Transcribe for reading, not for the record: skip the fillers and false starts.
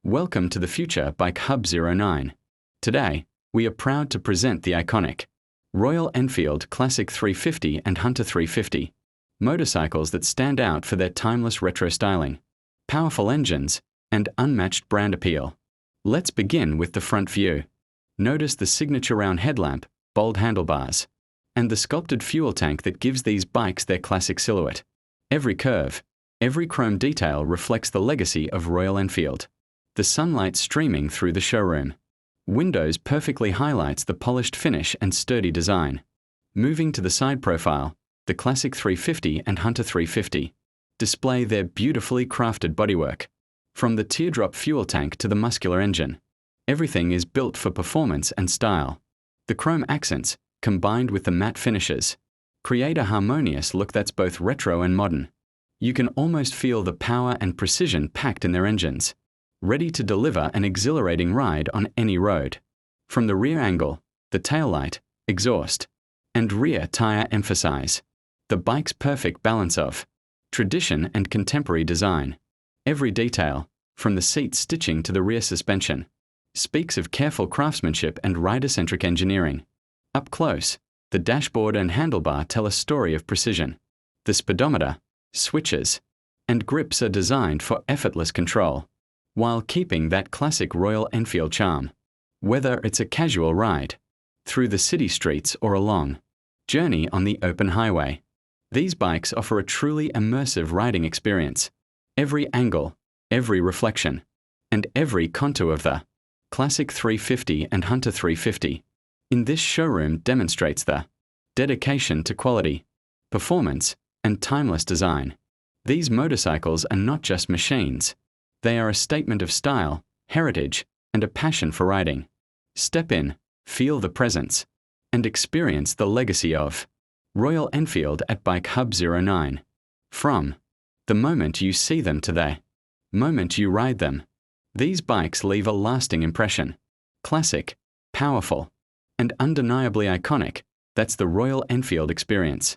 Welcome to the Future Bike Hub 09. Today, we are proud to present the iconic Royal Enfield Classic 350 and Hunter 350, motorcycles that stand out for their timeless retro styling, powerful engines, and unmatched brand appeal. Let's begin with the front view. Notice the signature round headlamp, bold handlebars, and the sculpted fuel tank that gives these bikes their classic silhouette. Every curve, every chrome detail reflects the legacy of Royal Enfield. The sunlight streaming through the showroom. Windows perfectly highlights the polished finish and sturdy design. Moving to the side profile, the Classic 350 and Hunter 350 display their beautifully crafted bodywork. From the teardrop fuel tank to the muscular engine, everything is built for performance and style. The chrome accents, combined with the matte finishes, create a harmonious look that's both retro and modern. You can almost feel the power and precision packed in their engines, ready to deliver an exhilarating ride on any road. From the rear angle, the taillight, exhaust, and rear tire emphasize the bike's perfect balance of tradition and contemporary design. Every detail, from the seat stitching to the rear suspension, speaks of careful craftsmanship and rider-centric engineering. Up close, the dashboard and handlebar tell a story of precision. The speedometer, switches, and grips are designed for effortless control, while keeping that classic Royal Enfield charm. Whether it's a casual ride, through the city streets or a long journey on the open highway, these bikes offer a truly immersive riding experience. Every angle, every reflection, and every contour of the Classic 350 and Hunter 350 in this showroom demonstrates the dedication to quality, performance, and timeless design. These motorcycles are not just machines. They are a statement of style, heritage, and a passion for riding. Step in, feel the presence, and experience the legacy of Royal Enfield at Bike Hub 09. From the moment you see them to the moment you ride them, these bikes leave a lasting impression. Classic, powerful, and undeniably iconic, that's the Royal Enfield experience.